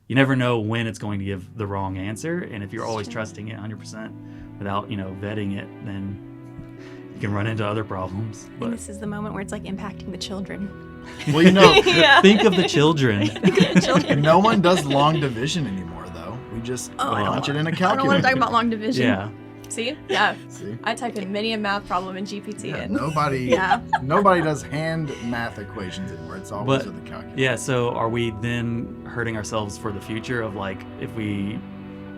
you never know when it's going to give the wrong answer. And if you're always trusting it 100% without, vetting it, then you can run into other problems. And this is the moment where it's like impacting the children. Well, think of the children. No one does long division anymore, though. We just punch it in a calculator. I don't want to talk about long division. Yeah. See? Yeah. See? I type in many a math problem in GPT and nobody does hand math equations anymore. It's always with the calculator. Yeah, so are we then hurting ourselves for the future of like if we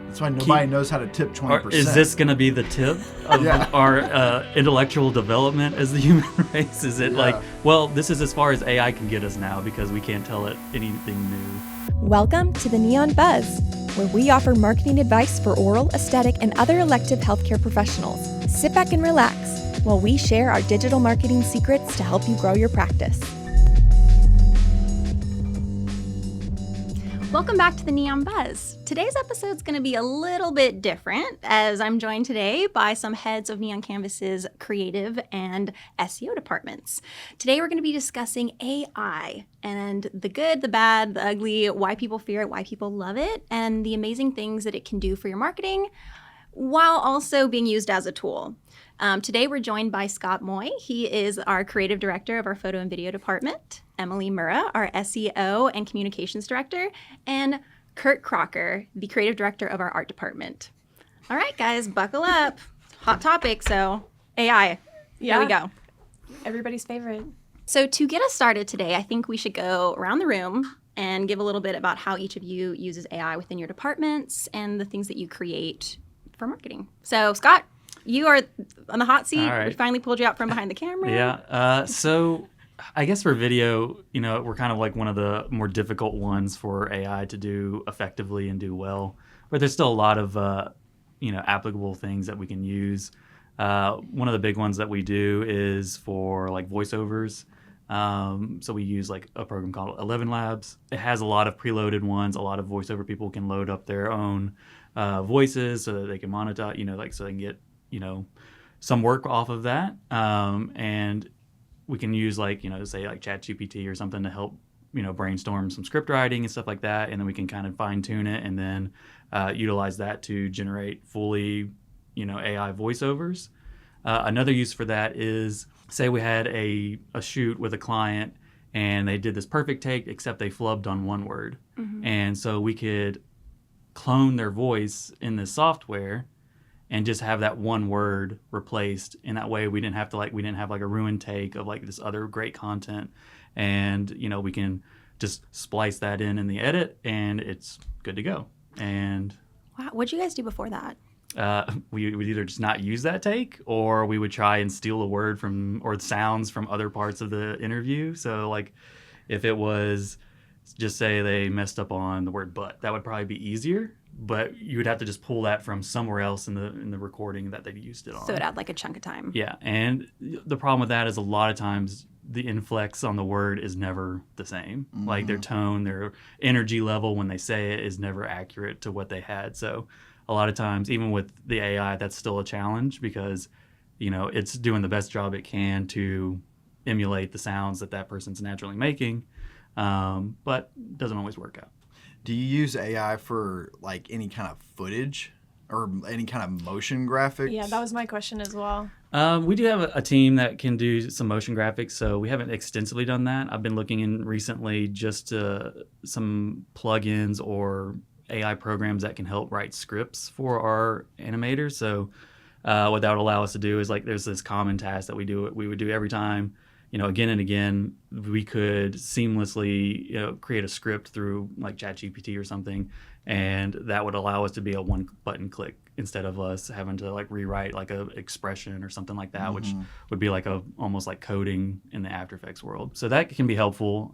That's why nobody knows how to tip 20%. Is this going to be the tip of our intellectual development as the human race? Is it like, well, this is as far as AI can get us now because we can't tell it anything new? Welcome to the Neon Buzz, where we offer marketing advice for oral, aesthetic, and other elective healthcare professionals. Sit back and relax while we share our digital marketing secrets to help you grow your practice. Welcome back to the Neon Buzz. Today's episode is going to be a little bit different as I'm joined today by some heads of Neon Canvas's creative and SEO departments. Today we're going to be discussing AI and the good, the bad, the ugly, why people fear it, why people love it, and the amazing things that it can do for your marketing while also being used as a tool. Today we're joined by Scott Moye. He is our creative director of our photo and video department, Emily Murrah, our SEO and communications director, and Curt Crocker, the creative director of our art department. All right, guys, buckle up. Hot topic, so AI. Here we go. Everybody's favorite. So to get us started today, I think we should go around the room and give a little bit about how each of you uses AI within your departments and the things that you create for marketing. So, Scott, you are on the hot seat. Right. We finally pulled you out from behind the camera. Yeah. So I guess for video, we're kind of like one of the more difficult ones for AI to do effectively and do well. But there's still a lot of, applicable things that we can use. One of the big ones that we do is for like voiceovers. So we use like a program called 11 Labs. It has a lot of preloaded ones. A lot of voiceover people can load up their own voices so that they can monetize, so they can get, some work off of that. And we can use say like ChatGPT or something to help, brainstorm some script writing and stuff like that. And then we can kind of fine tune it and then utilize that to generate fully, AI voiceovers. Another use for that is, say we had a shoot with a client and they did this perfect take, except they flubbed on one word. Mm-hmm. And so we could clone their voice in this software and just have that one word replaced. And that way we didn't have like a ruined take of like this other great content. And, we can just splice that in the edit and it's good to go. And wow, what'd you guys do before that? We would either just not use that take or we would try and steal a word from or sounds from other parts of the interview. So like if it was just say they messed up on the word but, that would probably be easier. But you would have to just pull that from somewhere else in the recording that they used it on. So it'd add like a chunk of time. Yeah, and the problem with that is a lot of times the inflex on the word is never the same. Mm-hmm. Like their tone, their energy level when they say it is never accurate to what they had. So a lot of times, even with the AI, that's still a challenge because, it's doing the best job it can to emulate the sounds that person's naturally making, but doesn't always work out. Do you use AI for like any kind of footage or any kind of motion graphics? Yeah, that was my question as well. We do have a team that can do some motion graphics, so we haven't extensively done that. I've been looking in recently just some plugins or AI programs that can help write scripts for our animators. So what that would allow us to do is like there's this common task that we would do every time. Again and again, we could seamlessly, create a script through like ChatGPT or something, and that would allow us to be a one button click instead of us having to like rewrite like a expression or something like that, which would be like almost like coding in the After Effects world. So that can be helpful.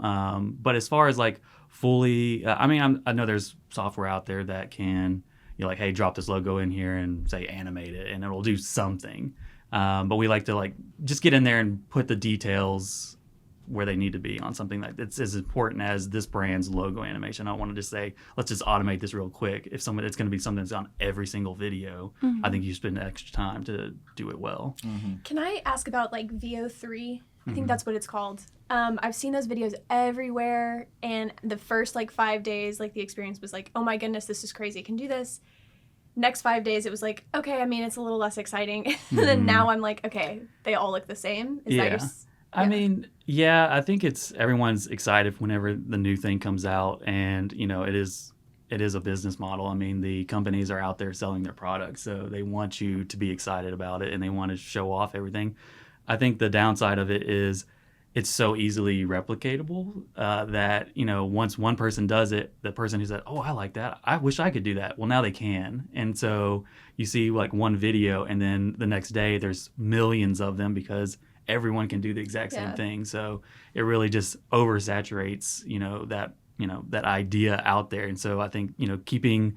But as far as like fully, I know there's software out there that can, like, hey, drop this logo in here and say animate it, and it'll do something. But we like to like just get in there and put the details where they need to be on something that's as important as this brand's logo animation. I don't want to just say, let's just automate this real quick. If it's going to be something that's on every single video, I think you spend extra time to do it well. Mm-hmm. Can I ask about like VO3 I think that's what it's called. I've seen those videos everywhere, and the first like 5 days, like the experience was like, oh my goodness, this is crazy, I can do this. Next 5 days, it was like, okay, I mean, it's a little less exciting. And then now I'm like, okay, they all look the same. Is that your... I mean, yeah, I think everyone's excited whenever the new thing comes out, and it is a business model. I mean, the companies are out there selling their products, so they want you to be excited about it and they want to show off everything. I think the downside of it is it's so easily replicatable that once one person does it, the person who said, "Oh, I like that. I wish I could do that." Well, now they can, and so you see like one video, and then the next day there's millions of them because everyone can do the exact same thing. So it really just oversaturates, that idea out there. And so I think, keeping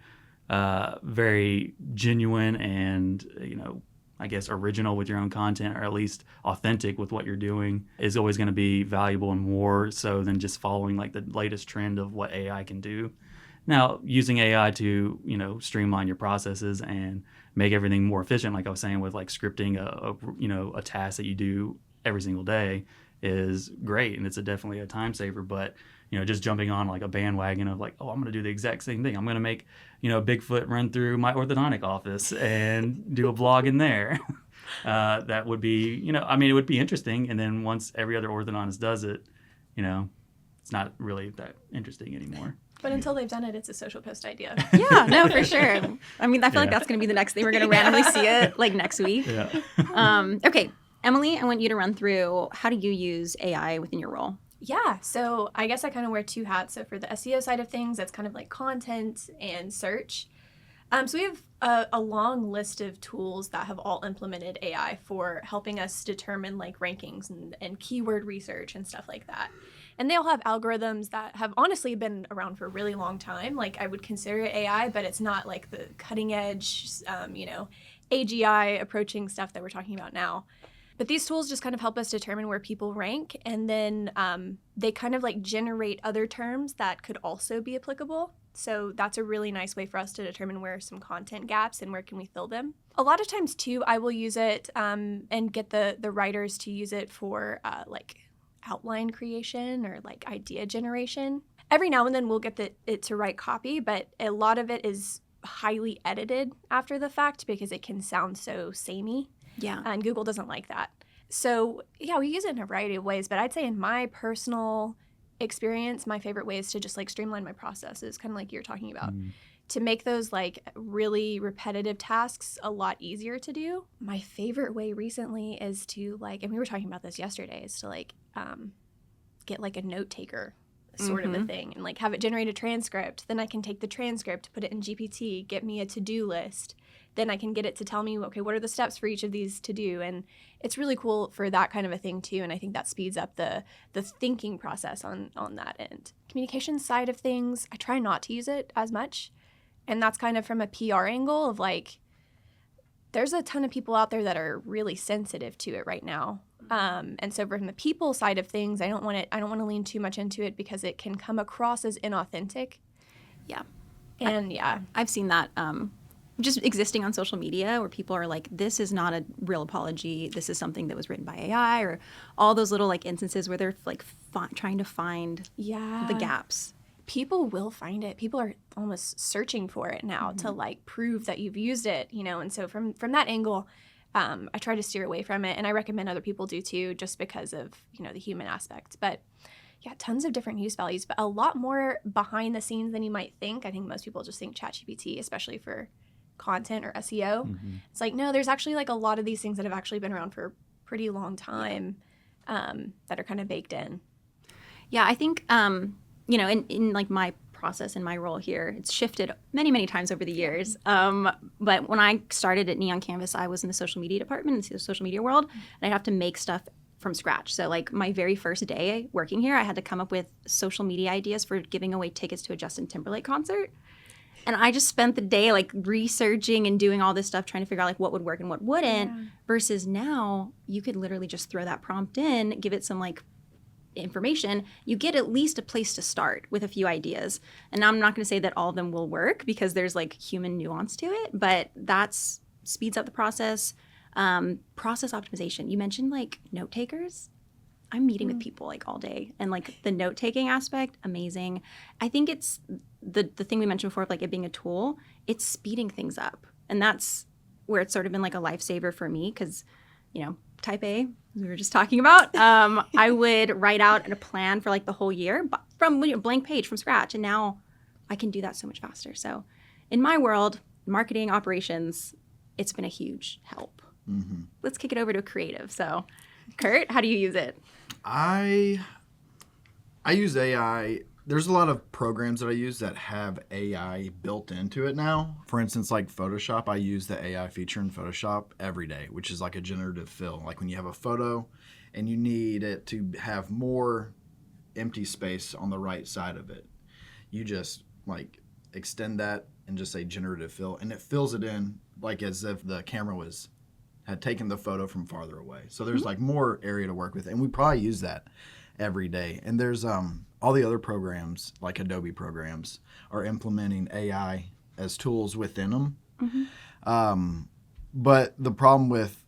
very genuine and, I guess original with your own content, or at least authentic with what you're doing, is always going to be valuable, and more so than just following like the latest trend of what AI can do. Now, using AI to, streamline your processes and make everything more efficient, like I was saying, with like scripting a task that you do every single day, is great, and it's definitely a time saver. But just jumping on like a bandwagon of like, oh, I'm going to do the exact same thing. I'm going to make Bigfoot run through my orthodontic office and do a blog in there. That would be it would be interesting. And then once every other orthodontist does it, it's not really that interesting anymore. But until they've done it, it's a social post idea. Yeah, no, for sure. I mean, I feel like that's going to be the next thing. We're going to randomly see it like next week. Yeah. Okay, Emily, I want you to run through, how do you use AI within your role? Yeah, so I guess I kind of wear two hats. So for the SEO side of things, that's kind of like content and search. So we have a long list of tools that have all implemented AI for helping us determine like rankings and keyword research and stuff like that. And they all have algorithms that have honestly been around for a really long time. Like, I would consider it AI, but it's not like the cutting edge, AGI approaching stuff that we're talking about now. But these tools just kind of help us determine where people rank, and then they kind of like generate other terms that could also be applicable. So that's a really nice way for us to determine where are some content gaps and where can we fill them. A lot of times too, I will use it and get the writers to use it for like outline creation or like idea generation. Every now and then we'll get it to write copy, but a lot of it is highly edited after the fact because it can sound so samey. Yeah. And Google doesn't like that. So yeah, we use it in a variety of ways, but I'd say in my personal experience, my favorite way is to just like streamline my processes, kind of like you're talking about, to make those like really repetitive tasks a lot easier to do. My favorite way recently is to like, and we were talking about this yesterday, is to like get like a note taker sort of a thing and like have it generate a transcript. Then I can take the transcript, put it in GPT, get me a to-do list. Then I can get it to tell me, okay, what are the steps for each of these to do? And it's really cool for that kind of a thing too. And I think that speeds up the thinking process on that end. Communication side of things, I try not to use it as much. And that's kind of from a PR angle of like, there's a ton of people out there that are really sensitive to it right now. And so from the people side of things, I don't want to lean too much into it because it can come across as inauthentic. Yeah. And I've seen that just existing on social media where people are like, this is not a real apology. This is something that was written by AI, or all those little like instances where they're like trying to find the gaps. People will find it. People are almost searching for it now to like prove that you've used it, and so from that angle, I try to steer away from it, and I recommend other people do too, just because of, the human aspect. But yeah, tons of different use values, but a lot more behind the scenes than you might think. I think most people just think ChatGPT, especially for content or SEO. It's like, no, there's actually like a lot of these things that have actually been around for a pretty long time that are kind of baked in. Yeah, I think, in like my process and my role here, it's shifted many, many times over the years. But when I started at Neon Canvas, I was in the social media department, in the social media world, and I'd have to make stuff from scratch. So like my very first day working here, I had to come up with social media ideas for giving away tickets to a Justin Timberlake concert. And I just spent the day like researching and doing all this stuff, trying to figure out like what would work and what wouldn't, versus now you could literally just throw that prompt in, give it some like information, you get at least a place to start with a few ideas. And I'm not going to say that all of them will work because there's like human nuance to it, but that's speeds up the process. Process optimization. You mentioned like note takers. I'm meeting with people like all day, and like the note taking aspect, amazing. I think it's the thing we mentioned before of like it being a tool. It's speeding things up, and that's where it's sort of been like a lifesaver for me because, type A, as we were just talking about. I would write out a plan for like the whole year from blank page from scratch, and now I can do that so much faster. So, in my world, marketing operations, it's been a huge help. Mm-hmm. Let's kick it over to creative. So, Curt, how do you use it? I use AI. There's a lot of programs that I use that have AI built into it now. For instance, like Photoshop, I use the AI feature in Photoshop every day, which is like a generative fill. Like when you have a photo and you need it to have more empty space on the right side of it, you just like extend that and just say generative fill, and it fills it in like as if the camera had taken the photo from farther away. So there's like more area to work with, and we probably use that every day. And there's all the other programs, like Adobe programs, are implementing AI as tools within them. Mm-hmm. But the problem with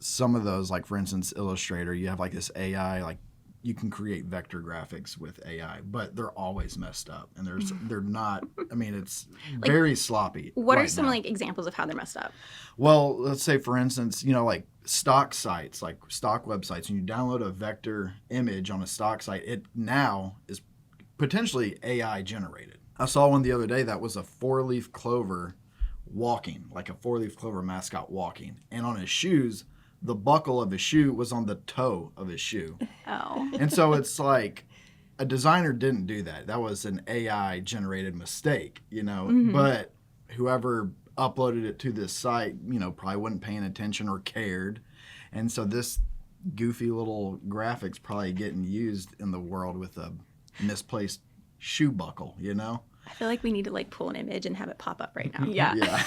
some of those, like for instance, Illustrator, you have like this AI, like you can create vector graphics with AI, but they're always messed up, and they're not. I mean, it's like, very sloppy. What are some like examples of how they're messed up? Well, let's say for instance, like stock sites, like stock websites, and you download a vector image on a stock site, it now is potentially AI generated. I saw one the other day that was a 4-leaf clover walking, like a 4-leaf clover mascot walking, and on his shoes, the buckle of his shoe was on the toe of his shoe. Oh. And so it's like a designer didn't do that. That was an AI generated mistake, Mm-hmm. But whoever uploaded it to this site, probably wasn't paying attention or cared. And so this goofy little graphic's probably getting used in the world with a misplaced shoe buckle, I feel like we need to like pull an image and have it pop up right now. Yeah.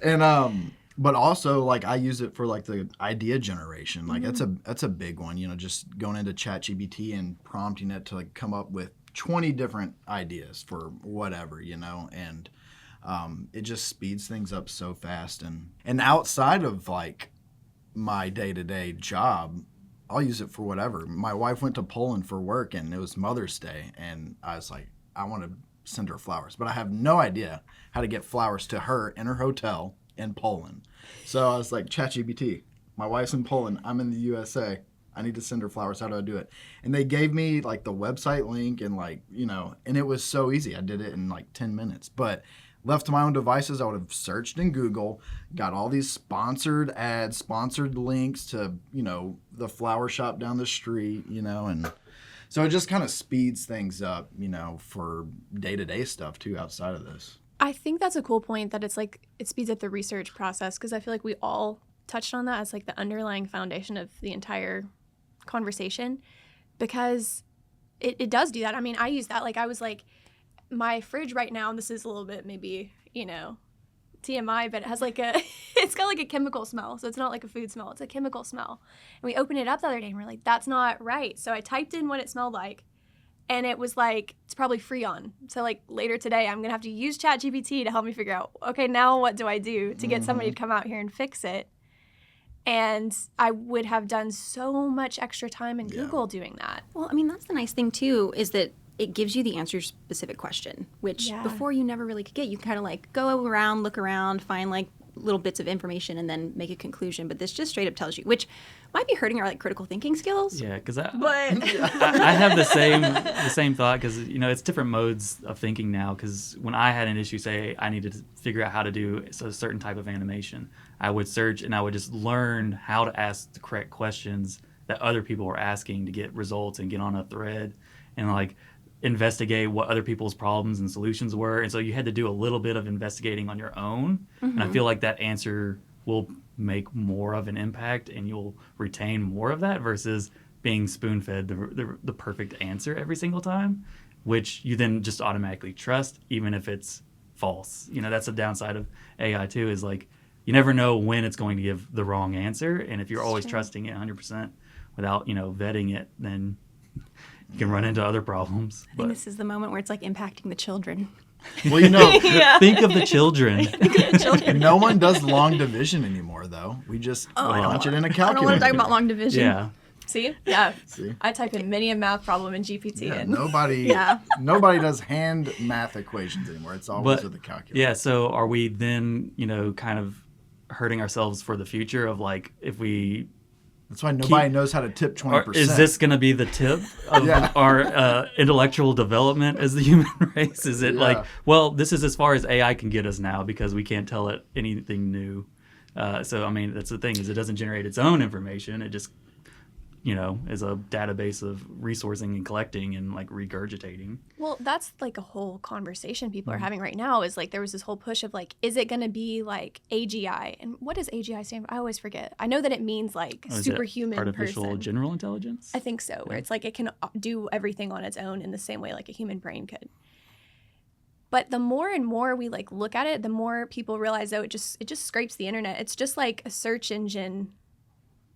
And but also like I use it for like the idea generation. Like that's a big one, just going into ChatGPT and prompting it to like come up with 20 different ideas for whatever, and it just speeds things up so fast. And outside of like my day-to-day job, I'll use it for whatever. My wife went to Poland for work, and it was Mother's Day, and I was like, I want to send her flowers, but I have no idea how to get flowers to her in her hotel in Poland. So I was like, ChatGPT, my wife's in Poland, I'm in the USA, I need to send her flowers, how do I do it? And they gave me like the website link and like, and it was so easy. I did it in like 10 minutes. But left to my own devices, I would have searched in Google, got all these sponsored ads, sponsored links to, the flower shop down the street, and so it just kind of speeds things up, for day-to-day stuff too outside of this. I think that's a cool point that it's like it speeds up the research process, because I feel like we all touched on that as like the underlying foundation of the entire conversation, because it does do that. I mean, I use that. Like I was like, my fridge right now, and this is a little bit maybe, TMI, but it has like it's got like a chemical smell. So it's not like a food smell, it's a chemical smell. And we opened it up the other day and we're like, that's not right. So I typed in what it smelled like, and it was like, it's probably Freon. So like later today, I'm going to have to use ChatGPT to help me figure out, okay, now what do I do to get somebody to come out here and fix it? And I would have done so much extra time in Google doing that. Well, I mean, that's the nice thing too, is that it gives you the answer to your specific question, which before you never really could get. You can kind of like go around, look around, find like little bits of information and then make a conclusion. But this just straight up tells you, which might be hurting our like critical thinking skills. Yeah, because I I have the same thought, because it's different modes of thinking now. Because when I had an issue, say I needed to figure out how to do a certain type of animation, I would search and I would just learn how to ask the correct questions that other people were asking to get results and get on a thread and like investigate what other people's problems and solutions were. And so you had to do a little bit of investigating on your own. Mm-hmm. And I feel like that answer will make more of an impact and you'll retain more of that versus being spoon-fed the perfect answer every single time, which you then just automatically trust, even if it's false. That's the downside of AI too, is like you never know when it's going to give the wrong answer. And if you're always trusting it 100% without, vetting it, then you can run into other problems. I think this is the moment where it's like impacting the children. Well, think of the children. No one does long division anymore, though. We just punch it in a calculator. I don't want to talk about long division. Yeah. See? Yeah. See? I type in many a math problem in GPT. Yeah, and nobody does hand math equations anymore. It's always with a calculator. Yeah, so are we then, kind of hurting ourselves for the future of like if we That's why nobody knows how to tip 20%. or is this going to be the tip of our intellectual development as the human race? Is it like, well, this is as far as AI can get us now because we can't tell it anything new. So, I mean, that's the thing is it doesn't generate its own information. It just, is a database of resourcing and collecting and like regurgitating. Well, that's like a whole conversation people are having right now is like there was this whole push of like, is it going to be like AGI? And what does AGI stand for? I always forget. I know that it means like superhuman artificial general intelligence? I think so, where it's like it can do everything on its own in the same way like a human brain could. But the more and more we like look at it, the more people realize, it just scrapes the internet. It's just like a search engine,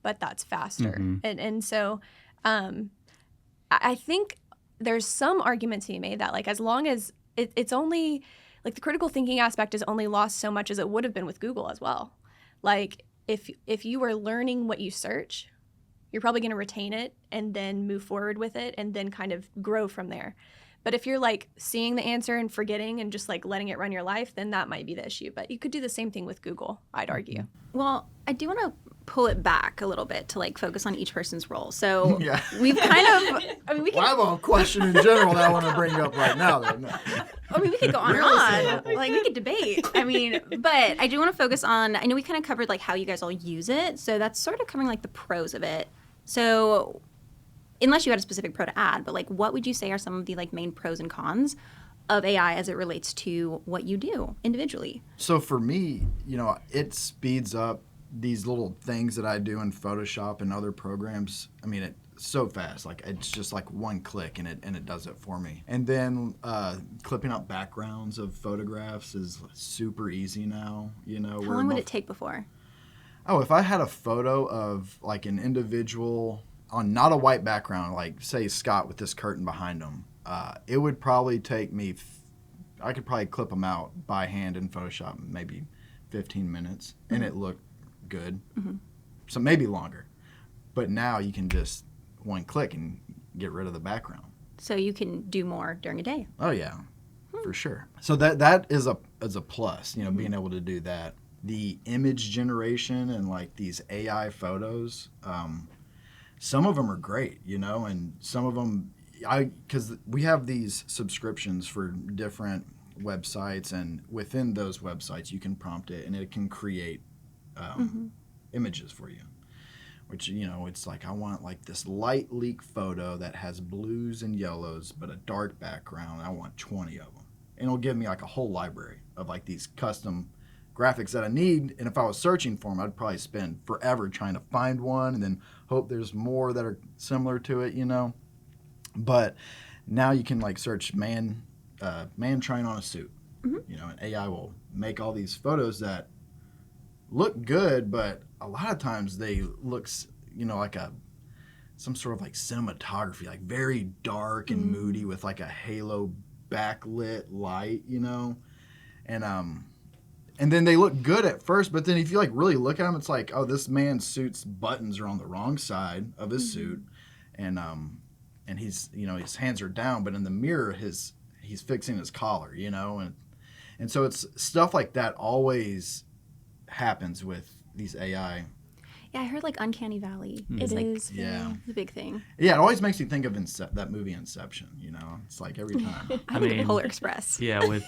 but that's faster. And so I think there's some argument to be made that like as long as it's only like the critical thinking aspect is only lost so much as it would have been with Google as well. Like if you were learning what you search, you're probably going to retain it and then move forward with it and then kind of grow from there. But if you're like seeing the answer and forgetting and just like letting it run your life, then that might be the issue. But you could do the same thing with Google, I'd argue. Well, I do want to pull it back a little bit to like focus on each person's role. So we've kind of, I mean, we can. Well, I have a question in general that I want to bring up right now. Though. No. I mean, we could go on and on. Like, we could debate. I mean, but I do want to focus on, I know we kind of covered like how you guys all use it. So that's sort of covering like the pros of it. So unless you had a specific pro to add, but like what would you say are some of the like main pros and cons of AI as it relates to what you do individually? So for me, it speeds up these little things that I do in Photoshop and other programs. I mean, it's so fast. Like it's just like one click and it does it for me. And then clipping up backgrounds of photographs is super easy now. How long would it take before? Oh, if I had a photo of like an individual on not a white background, like say Scott with this curtain behind him, it would probably take me, I could probably clip them out by hand in Photoshop in maybe 15 minutes and it looked good. So maybe longer. But now you can just one click and get rid of the background. So you can do more during a day. Oh yeah, for sure. So that is a plus, being able to do that. The image generation and like these AI photos, some of them are great, and some of them, because we have these subscriptions for different websites, and within those websites you can prompt it and it can create images for you, which, it's like, I want like this light leak photo that has blues and yellows but a dark background. I want 20 of them. And it'll give me like a whole library of like these custom graphics that I need, and if I was searching for them, I'd probably spend forever trying to find one and then hope there's more that are similar to it, But now you can like search man trying on a suit, and AI will make all these photos that look good, but a lot of times they look, like some sort of like cinematography, like very dark and moody with like a halo backlit light, and then they look good at first, but then if you like really look at them, it's like, oh, this man's suit's buttons are on the wrong side of his suit, and he's, his hands are down, but in the mirror he's fixing his collar, and so it's stuff like that always happens with these AI. Yeah, I heard like Uncanny Valley. It like, is. Yeah, the big thing. Yeah, it always makes me think of that movie Inception. It's like every time. I mean, Polar Express. Yeah, with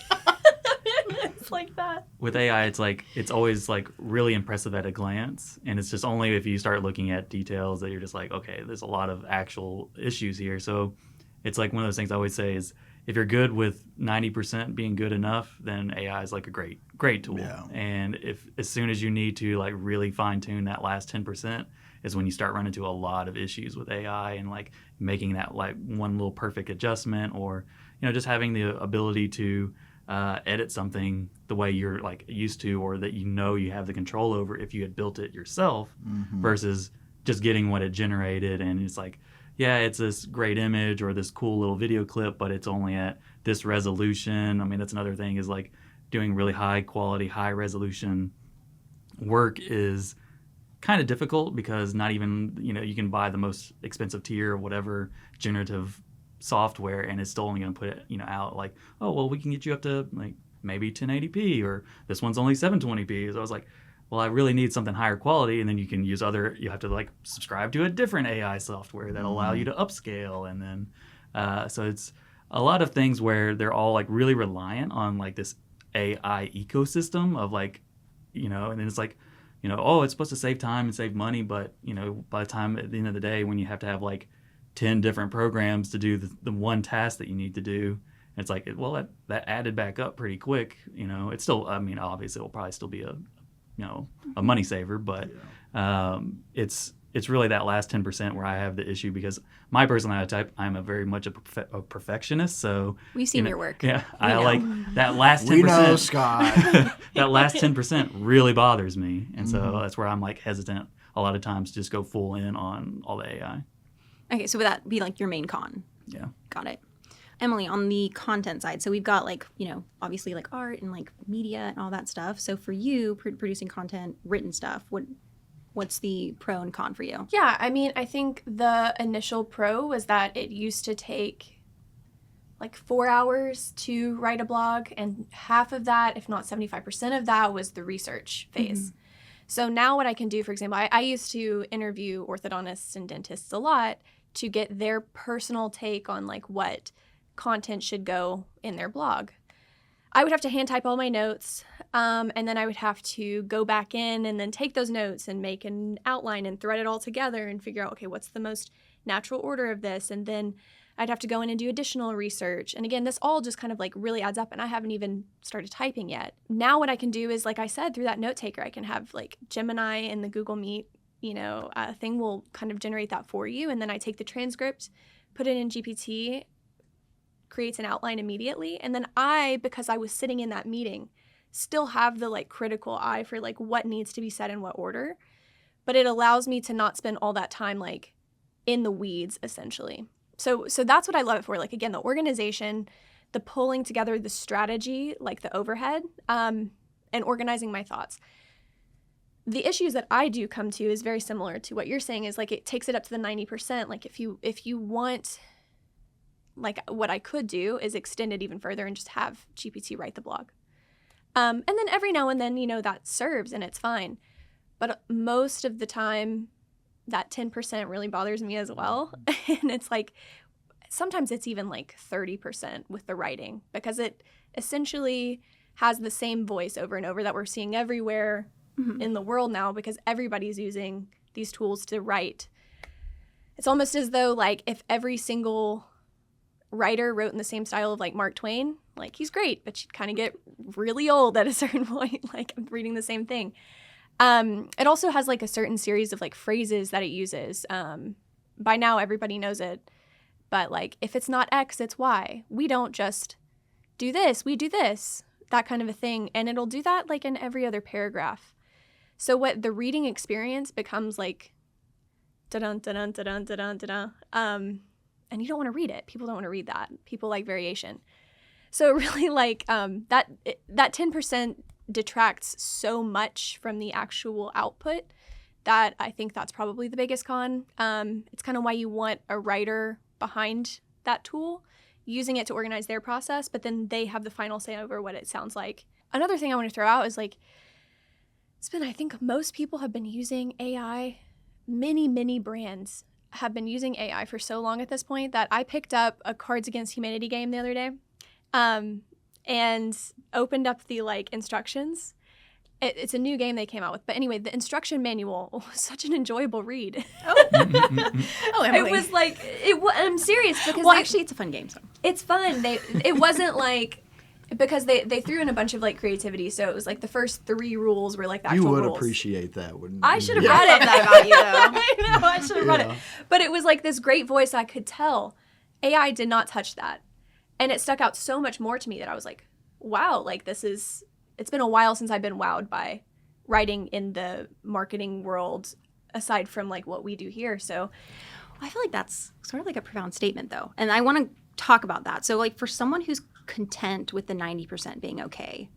It's like that. with AI, it's like it's always like really impressive at a glance, and it's just only if you start looking at details that you're just like, okay, there's a lot of actual issues here. So it's like one of those things I always say is if you're good with 90% being good enough, then AI is like a great tool. Yeah. And if as soon as you need to like really fine tune that last 10% is when you start running into a lot of issues with AI and like making that like one little perfect adjustment, or just having the ability to edit something the way you're like used to, or that you have the control over if you had built it yourself, versus just getting what it generated and it's like, yeah, it's this great image or this cool little video clip, but it's only at this resolution. I mean, that's another thing is like doing really high quality, high resolution work is kind of difficult because not even, you can buy the most expensive tier of whatever generative software and it's still only going to put it, out like, oh, well, we can get you up to like maybe 1080p or this one's only 720p. So I was like, well, I really need something higher quality. And then you can use you have to like subscribe to a different AI software that'll allow you to upscale. And then, so it's a lot of things where they're all like really reliant on like this AI ecosystem of like, and then it's like, oh, it's supposed to save time and save money. But, by the time at the end of the day, when you have to have like 10 different programs to do the one task that you need to do, it's like, well, that added back up pretty quick. It's still, I mean, obviously it'll probably still be a money saver, but it's really that last 10% where I have the issue because my personality type, I'm a very much a perfectionist. So we've seen your work. Yeah, I like that last 10%. We know, Scott. That last 10% really bothers me, and so that's where I'm like hesitant a lot of times to just go full in on all the AI. Okay, so would that be like your main con? Yeah. Got it. Emily, on the content side, so we've got like, obviously like art and like media and all that stuff. So for you, producing content, written stuff, what's the pro and con for you? Yeah, I mean, I think the initial pro was that it used to take like 4 hours to write a blog, and half of that, if not 75% of that, was the research phase. So now what I can do, for example, I used to interview orthodontists and dentists a lot to get their personal take on like what content should go in their blog. I would have to hand type all my notes, and then I would have to go back in and then take those notes and make an outline and thread it all together and figure out, okay, what's the most natural order of this? And then I'd have to go in and do additional research. And again, this all just kind of like really adds up, and I haven't even started typing yet. Now what I can do is, like I said, through that note taker, I can have like Gemini and the Google Meet, thing will kind of generate that for you. And then I take the transcript, put it in GPT, creates an outline immediately. And then because I was sitting in that meeting, still have the like critical eye for like what needs to be said in what order. But it allows me to not spend all that time like in the weeds, essentially. So that's what I love it for. Like, again, the organization, the pulling together the strategy, like the overhead, and organizing my thoughts. The issues that I do come to is very similar to what you're saying, is like it takes it up to the 90%. Like if you want, like what I could do is extend it even further and just have GPT write the blog. And then every now and then, that serves and it's fine. But most of the time, that 10% really bothers me as well. And it's like, sometimes it's even like 30% with the writing, because it essentially has the same voice over and over that we're seeing everywhere in the world now, because everybody's using these tools to write. It's almost as though like if every single writer wrote in the same style of like Mark Twain, like he's great, but you'd kind of get really old at a certain point, like reading the same thing. It also has like a certain series of like phrases that it uses. By now everybody knows it, but like if it's not X, it's Y. We don't just do this, we do this, that kind of a thing. And it'll do that like in every other paragraph. So what the reading experience becomes like, da-dun, da-dun, da-dun, da-dun, da-dun. And you don't want to read it. People don't want to read that. People like variation. So really like that 10% detracts so much from the actual output that I think that's probably the biggest con. It's kind of why you want a writer behind that tool, using it to organize their process, but then they have the final say over what it sounds like. Another thing I want to throw out is like, I think most people have been using AI, many brands have been using AI for so long at this point that I picked up a Cards Against Humanity game the other day and opened up the like instructions. It's a new game they came out with. But anyway, the instruction manual was such an enjoyable read. Oh, Emily. It was like, I'm serious. Because actually, it's a fun game. So it's fun. It wasn't like, because they threw in a bunch of like creativity. So it was like the first 3 rules were like the actual rules. You would appreciate that, wouldn't you? I should have brought it. that about you, though. I know, I should have brought it. But it was like this great voice. I could tell AI did not touch that. And it stuck out so much more to me that I was like, wow, like it's been a while since I've been wowed by writing in the marketing world, aside from like what we do here. So I feel like that's sort of like a profound statement, though. And I want to talk about that. So like for someone who's content with the 90% being okay,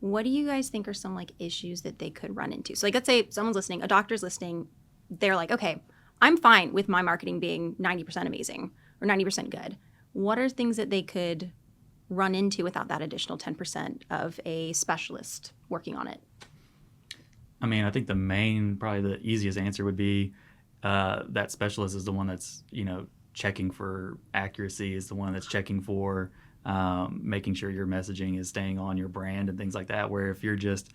what do you guys think are some like issues that they could run into? So like, let's say someone's listening, a doctor's listening, they're like, okay, I'm fine with my marketing being 90% amazing or 90% good. What are things that they could run into without that additional 10% of a specialist working on it? I mean, I think probably the easiest answer would be that specialist is the one that's, checking for accuracy, is the one that's checking for making sure your messaging is staying on your brand and things like that. Where if you're just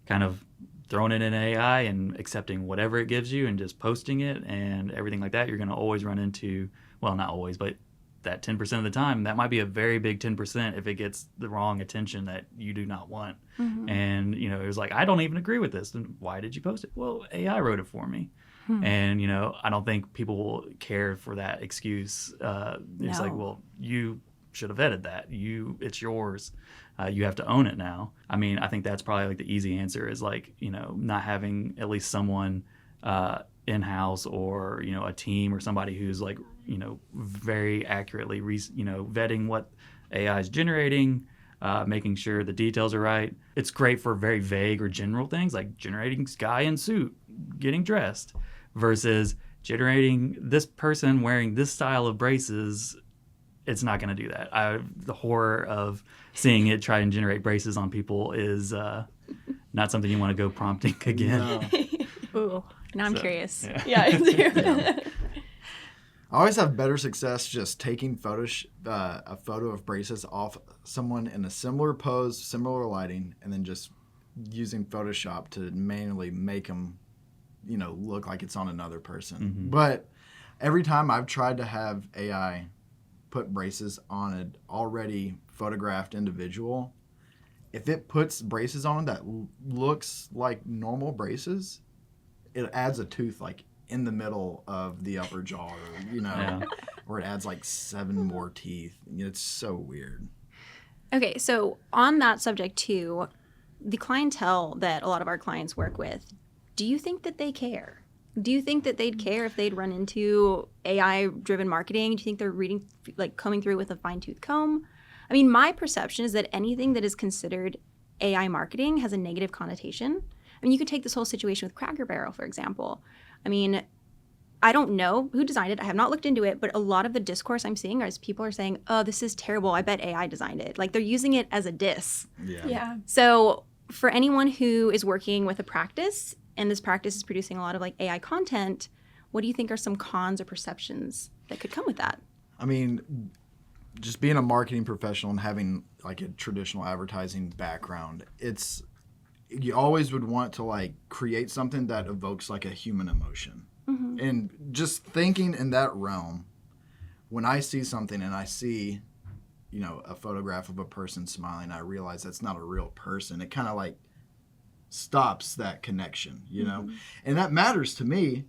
kind of throwing it in AI and accepting whatever it gives you and just posting it and everything like that, you're going to always run into, well, not always, but that 10% of the time, that might be a very big 10% if it gets the wrong attention that you do not want. Mm-hmm. And, it was like, I don't even agree with this. Then why did you post it? Well, AI wrote it for me. And, I don't think people will care for that excuse. It's like, well, you should have edited that. It's yours. You have to own it now. I mean, I think that's probably like the easy answer is like, not having at least someone in-house or, a team or somebody who's like, very accurately, vetting what AI is generating, making sure the details are right. It's great for very vague or general things like generating guy in suit, getting dressed, versus generating this person wearing this style of braces. It's not going to do that. The horror of seeing it try and generate braces on people is not something you want to go prompting again. No. Ooh, now I'm curious. Yeah. I always have better success just taking a photo of braces off someone in a similar pose, similar lighting, and then just using Photoshop to manually make them, look like it's on another person. Mm-hmm. But every time I've tried to have AI put braces on an already photographed individual, if it puts braces on that looks like normal braces, it adds a tooth like in the middle of the upper jaw, or, or it adds like 7 more teeth. It's so weird. Okay, so on that subject too, the clientele that a lot of our clients work with, do you think that they care? Do you think that they'd care if they'd run into AI-driven marketing? Do you think they're combing through with a fine-tooth comb? I mean, my perception is that anything that is considered AI marketing has a negative connotation. I mean, you could take this whole situation with Cracker Barrel, for example. I mean, I don't know who designed it. I have not looked into it, but a lot of the discourse I'm seeing is people are saying, oh, this is terrible. I bet AI designed it. Like, they're using it as a diss. Yeah. So for anyone who is working with a practice, and this practice is producing a lot of like AI content, what do you think are some cons or perceptions that could come with that? I mean, just being a marketing professional and having like a traditional advertising background, you always would want to like create something that evokes like a human emotion. Mm-hmm. And just thinking in that realm, when I see something and I see, a photograph of a person smiling, I realize that's not a real person. It kind of like stops that connection, mm-hmm. And that matters to me.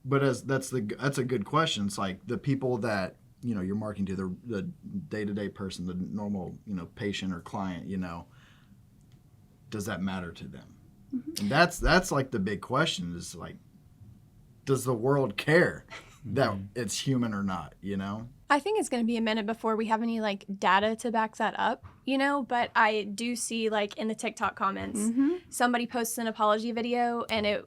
But that's a good question. It's like the people that, you're marketing to, the day-to-day person, the normal, patient or client, does that matter to them? Mm-hmm. And that's like the big question is like, does the world care that it's human or not, I think it's going to be a minute before we have any like data to back that up, but I do see like in the TikTok comments, mm-hmm. somebody posts an apology video and it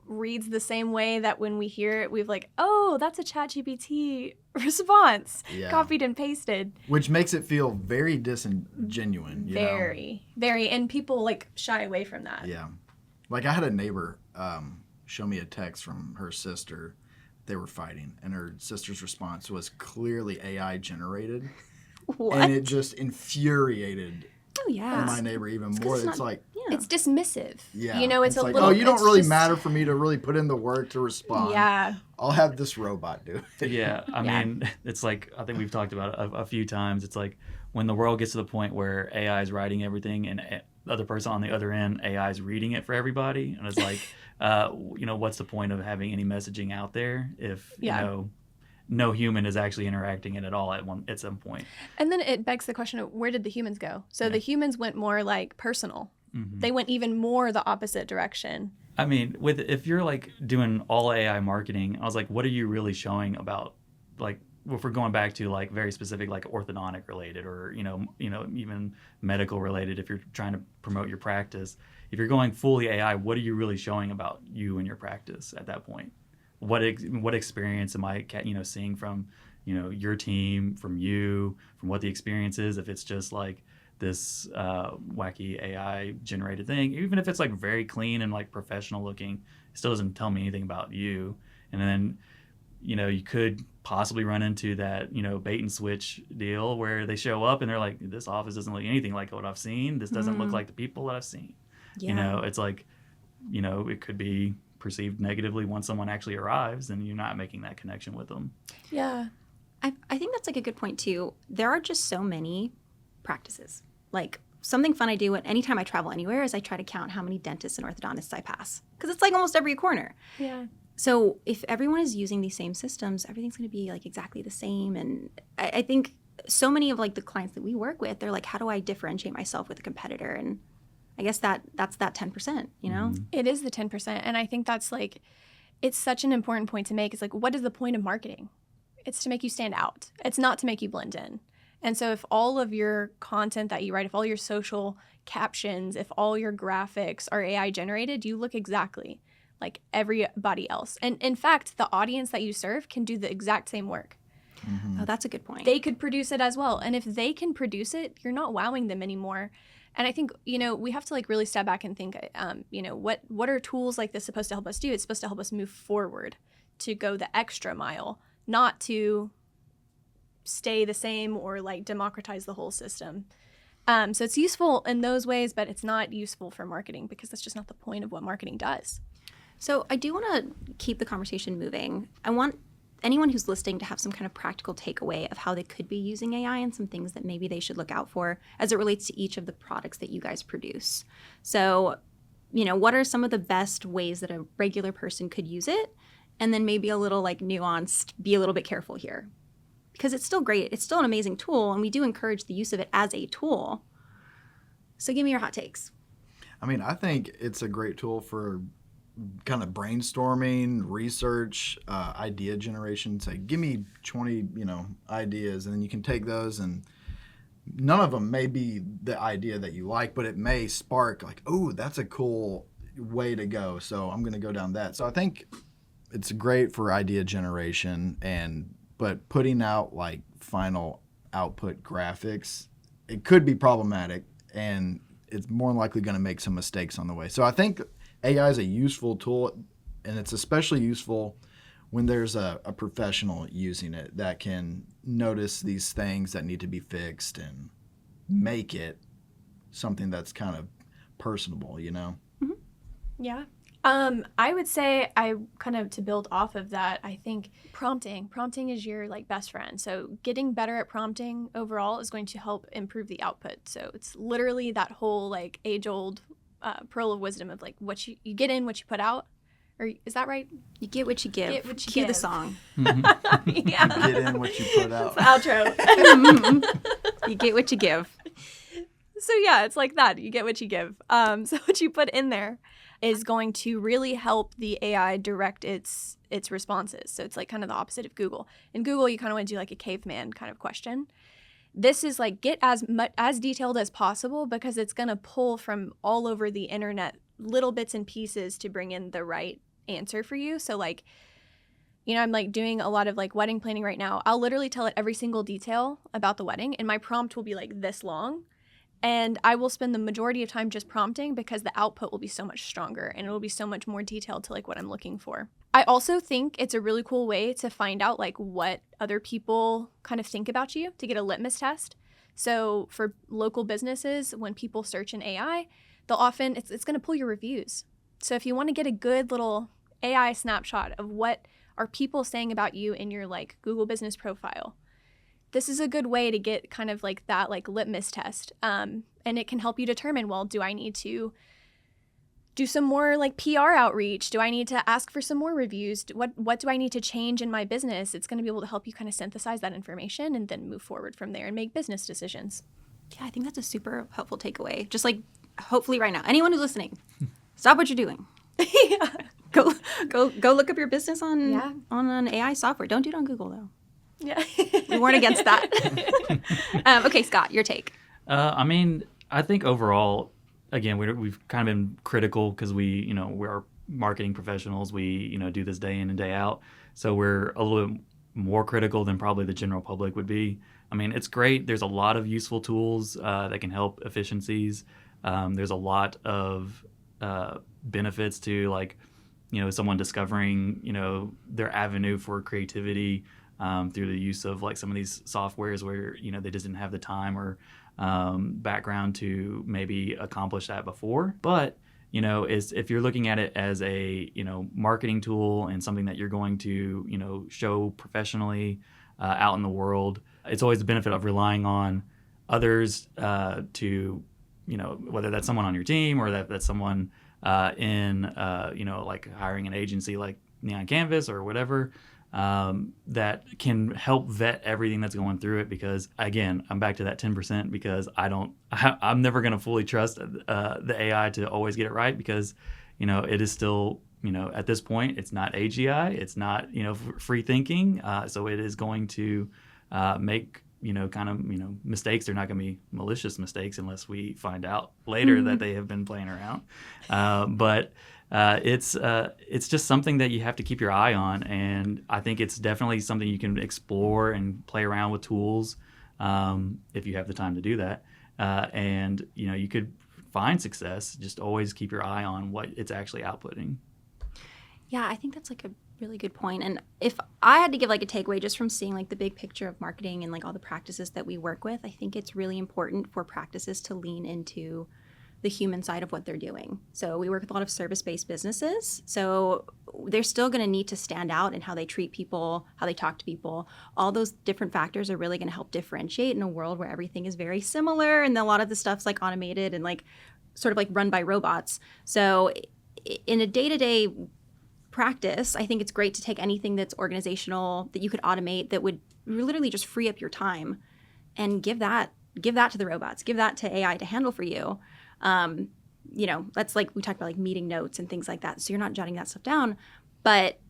reads the same way that when we hear it, we've like, oh, that's a ChatGPT response, copied and pasted. Which makes it feel very disingenuine, Very, and people like shy away from that. Yeah. Like I had a neighbor show me a text from her sister. They were fighting, and her sister's response was clearly AI generated. What? And it just infuriated my neighbor even more. It's like... Yeah. It's dismissive. Yeah. It's a like, little... oh, you don't really matter for me to really put in the work to respond. Yeah. I'll have this robot do it. Yeah. I mean, it's like, I think we've talked about it a few times. It's like when the world gets to the point where AI is writing everything and the other person on the other end, AI is reading it for everybody. And it's like, what's the point of having any messaging out there if, no human is actually interacting it at all at some point. And then it begs the question of where did the humans go? So the humans went more like personal. Mm-hmm. They went even more the opposite direction. I mean, if you're like doing all AI marketing, I was like, what are you really showing about like if we're going back to like very specific, like orthodontic related, or even medical related, if you're trying to promote your practice, if you're going fully AI, what are you really showing about you and your practice at that point? What experience am I seeing from your team, from you, from what the experience is? If it's just like this wacky AI generated thing, even if it's like very clean and like professional looking, it still doesn't tell me anything about you. And then you could possibly run into that bait and switch deal where they show up and they're like, this office doesn't look anything like what I've seen. This doesn't look like the people that I've seen. Yeah. It's like it could be perceived negatively once someone actually arrives and you're not making that connection with them. Yeah. I think that's like a good point too. There are just so many practices. Like something fun I do anytime I travel anywhere is I try to count how many dentists and orthodontists I pass, because it's like almost every corner. Yeah. So if everyone is using these same systems, everything's going to be like exactly the same. And I think so many of like the clients that we work with, they're like, how do I differentiate myself with a competitor? And I guess that's that 10%, It is the 10%. And I think that's like, it's such an important point to make. It's like, what is the point of marketing? It's to make you stand out. It's not to make you blend in. And so if all of your content that you write, if all your social captions, if all your graphics are AI generated, you look exactly like everybody else. And in fact, the audience that you serve can do the exact same work. Mm-hmm. Oh, that's a good point. They could produce it as well. And if they can produce it, you're not wowing them anymore. And I think, we have to like really step back and think, what are tools like this supposed to help us do? It's supposed to help us move forward, to go the extra mile, not to stay the same or like democratize the whole system. So it's useful in those ways, but it's not useful for marketing, because that's just not the point of what marketing does. So I do want to keep the conversation moving. I want anyone who's listening to have some kind of practical takeaway of how they could be using AI and some things that maybe they should look out for as it relates to each of the products that you guys produce. So, what are some of the best ways that a regular person could use it? And then maybe a little like nuanced, be a little bit careful here. Because it's still great. It's still an amazing tool, and we do encourage the use of it as a tool. So give me your hot takes. I mean, I think it's a great tool for kind of brainstorming, research, idea generation. Say, give me 20, ideas, and then you can take those, and none of them may be the idea that you like, but it may spark like, oh, that's a cool way to go. So I'm going to go down that. So I think it's great for idea generation, but putting out like final output graphics, it could be problematic, and it's more than likely going to make some mistakes on the way. So I think AI is a useful tool, and it's especially useful when there's a professional using it that can notice these things that need to be fixed and make it something that's kind of personable, Mm-hmm. Yeah. I would say to build off of that, I think prompting is your like best friend. So getting better at prompting overall is going to help improve the output. So it's literally that whole like age old pearl of wisdom of like what you get in, what you put out. Or is that right? You get what you give. Get what you Cue the give. song. Yeah. Get in what you put out. It's the outro. You get what you give. So yeah, it's like that. You get what you give. So what you put in there is going to really help the AI direct its responses. So it's like kind of the opposite of Google. In Google, you kind of want to do like a caveman kind of question. This is like get as detailed as possible, because it's going to pull from all over the internet little bits and pieces to bring in the right answer for you. So like, I'm like doing a lot of like wedding planning right now. I'll literally tell it every single detail about the wedding, and my prompt will be like this long. And I will spend the majority of time just prompting, because the output will be so much stronger and it will be so much more detailed to like what I'm looking for. I also think it's a really cool way to find out like what other people kind of think about you, to get a litmus test. So for local businesses, when people search in AI, they'll often, it's going to pull your reviews. So if you want to get a good little AI snapshot of what are people saying about you in your like Google business profile, this is a good way to get kind of like that like litmus test. And it can help you determine, well, do I need to do some more like PR outreach? Do I need to ask for some more reviews? What do I need to change in my business? It's going to be able to help you kind of synthesize that information and then move forward from there and make business decisions. Yeah, I think that's a super helpful takeaway. Just like hopefully right now, anyone who's listening, stop what you're doing. Yeah. Go look up your business on an AI software. Don't do it on Google though. Yeah. We weren't against that. Okay, Scott, your take. I mean, I think overall, again, we've kind of been critical because we're marketing professionals. We, do this day in and day out. So we're a little bit more critical than probably the general public would be. I mean, it's great. There's a lot of useful tools that can help efficiencies. There's a lot of benefits to, like, someone discovering, their avenue for creativity through the use of, like, some of these softwares where, they just didn't have the time or background to maybe accomplish that before. But, if you're looking at it as a, marketing tool and something that you're going to, show professionally out in the world, it's always the benefit of relying on others to, whether that's someone on your team or that's someone in, like hiring an agency like Neon Canvas or whatever, that can help vet everything that's going through it. Because again, I'm back to that 10% because I'm never going to fully trust the AI to always get it right, because, it is still, at this point, it's not AGI, it's not, free thinking. So it is going to make, mistakes. They're not going to be malicious mistakes unless we find out later that they have been playing around. But it's just something that you have to keep your eye on. And I think it's definitely something you can explore and play around with tools if you have the time to do that. And, you could find success. Just always keep your eye on what it's actually outputting. Yeah, I think that's like a really good point. And if I had to give like a takeaway just from seeing like the big picture of marketing and like all the practices that we work with, I think it's really important for practices to lean into the human side of what they're doing. So we work with a lot of service-based businesses. So they're still going to need to stand out in how they treat people, how they talk to people. All those different factors are really going to help differentiate in a world where everything is very similar and a lot of the stuff's like automated and like sort of like run by robots. So in a day-to-day practice, I think it's great to take anything that's organizational that you could automate that would literally just free up your time and give that to the robots, give that to AI to handle for you. That's like we talked about like meeting notes and things like that. So you're not jotting that stuff down. But,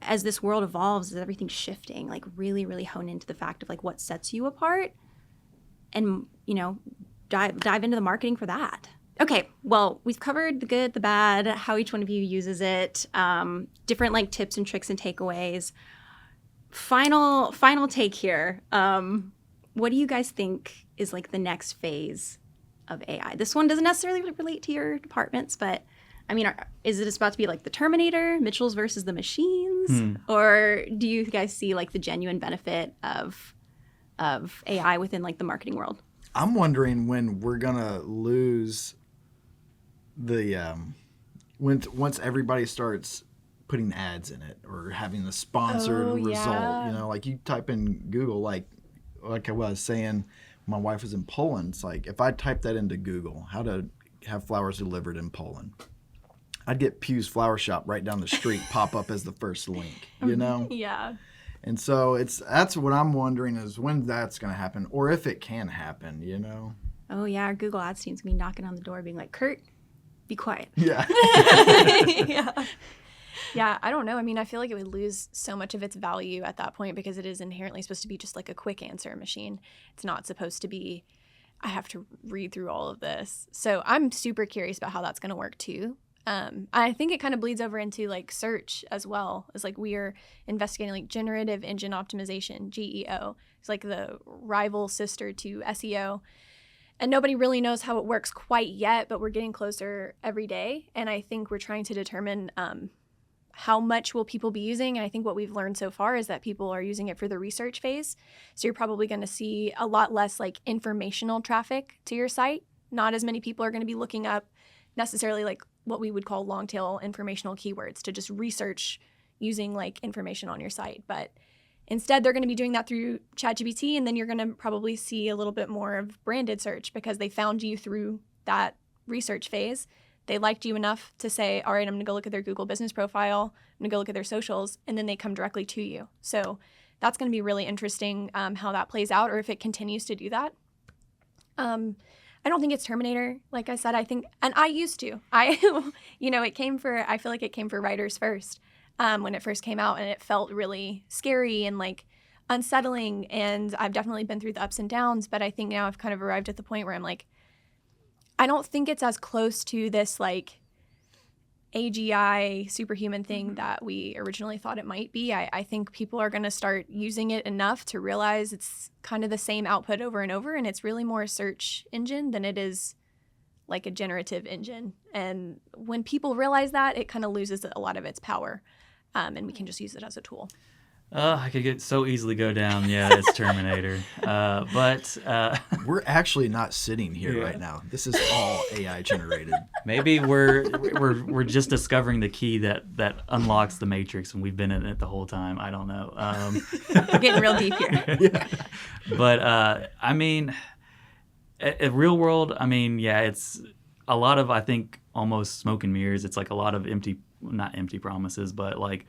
as this world evolves, as everything's shifting, like really, really hone into the fact of like what sets you apart and, dive into the marketing for that. Okay, well, we've covered the good, the bad, how each one of you uses it, different like tips and tricks and takeaways. Final take here. What do you guys think is like the next phase of AI? This one doesn't necessarily relate to your departments, but I mean, is it about to be like the Terminator, Mitchell's versus the machines? Or do you guys see like the genuine benefit of AI within like the marketing world? I'm wondering when we're gonna lose the once everybody starts putting ads in it or having the sponsored result. Like you type in Google, like I was saying, my wife was in Poland. It's like if I type that into Google, how to have flowers delivered in Poland, I'd get Pew's Flower Shop right down the street pop up as the first link. Yeah. And so that's what I'm wondering is when that's going to happen, or if it can happen. Oh yeah, our Google Ads team's gonna be knocking on the door, being like, "Curt, be quiet." Yeah. Yeah, I don't know. I mean, I feel like it would lose so much of its value at that point because it is inherently supposed to be just like a quick answer machine. It's not supposed to be, I have to read through all of this. So I'm super curious about how that's going to work too. I think it kind of bleeds over into like search as well. It's like we are investigating like generative engine optimization, GEO. It's like the rival sister to SEO. And nobody really knows how it works quite yet, but we're getting closer every day. And I think we're trying to determine how much will people be using. And I think what we've learned so far is that people are using it for the research phase. So you're probably going to see a lot less like informational traffic to your site. Not as many people are going to be looking up necessarily like what we would call long tail informational keywords to just research using like information on your site. But instead, they're going to be doing that through ChatGPT, and then you're going to probably see a little bit more of branded search because they found you through that research phase. They liked you enough to say, all right, I'm going to go look at their Google business profile. I'm going to go look at their socials, and then they come directly to you. So that's going to be really interesting how that plays out, or if it continues to do that. I don't think it's Terminator. Like I said, I think, and I used to. I feel like it came for writers first when it first came out, and it felt really scary and like, unsettling, and I've definitely been through the ups and downs, but I think now I've kind of arrived at the point where I'm like, I don't think it's as close to this like AGI superhuman thing that we originally thought it might be. I think people are going to start using it enough to realize it's kind of the same output over and over, and it's really more a search engine than it is like a generative engine. And when people realize that, it kind of loses a lot of its power, and we can just use it as a tool. I could so easily go down, it's Terminator. But We're actually not sitting here right now. This is all AI generated. maybe we're just discovering the key that unlocks the Matrix, and we've been in it the whole time. I don't know. We're getting real deep here. But I mean, a real world. I mean, it's a lot of, I think, almost smoke and mirrors. It's like a lot of not empty promises, but like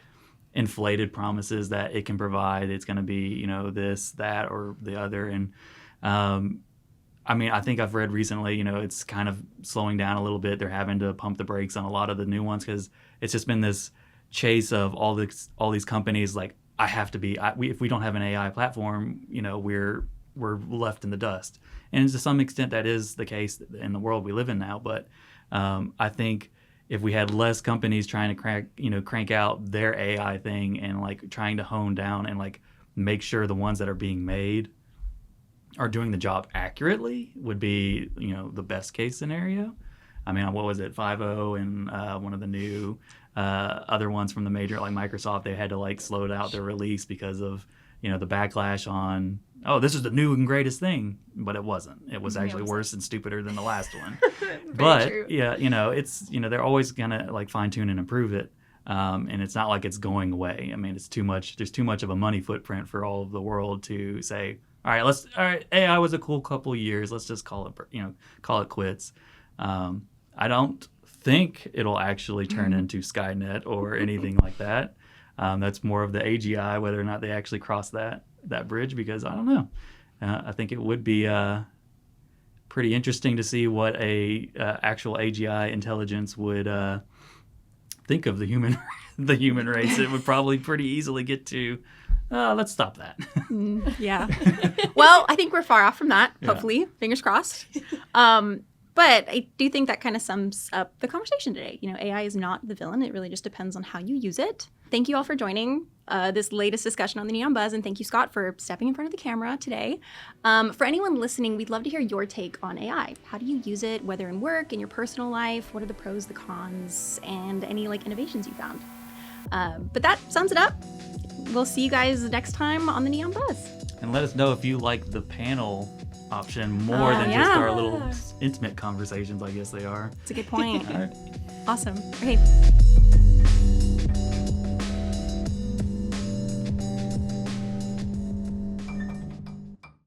inflated promises that it can provide. It's going to be, this, that, or the other. And I mean, I think I've read recently, it's kind of slowing down a little bit. They're having to pump the brakes on a lot of the new ones because it's just been this chase of all these companies like, I have to be, if we don't have an AI platform, we're left in the dust. And to some extent that is the case in the world we live in now. But I think if we had less companies trying to crank out their AI thing and like trying to hone down and like make sure the ones that are being made are doing the job accurately would be, the best case scenario. I mean, what was it, 5.0 and one of the new other ones from the major, like Microsoft, they had to like slow down their release because of, the backlash on, this is the new and greatest thing. But it wasn't. It was actually worse and stupider than the last one. But true. It's, they're always going to like fine tune and improve it. And it's not like it's going away. I mean, it's too much. There's too much of a money footprint for all of the world to say, all right, AI was a cool couple years. Let's just call it quits. I don't think it'll actually turn into Skynet or anything like that. That's more of the AGI, whether or not they actually cross that bridge, because I don't know. I think it would be pretty interesting to see what a actual AGI intelligence would think of the human race. It would probably pretty easily get to, let's stop that. Yeah. Well, I think we're far off from that, hopefully. Fingers crossed. But I do think that kind of sums up the conversation today. AI is not the villain. It really just depends on how you use it. Thank you all for joining this latest discussion on the Neon Buzz, and thank you, Scott, for stepping in front of the camera today. For anyone listening, we'd love to hear your take on AI. How do you use it, whether in work, in your personal life? What are the pros, the cons, and any innovations you found? But that sums it up. We'll see you guys next time on the Neon Buzz. And let us know if you like the panel option more than just our little intimate conversations, I guess they are. That's a good point. All right. Awesome. Okay.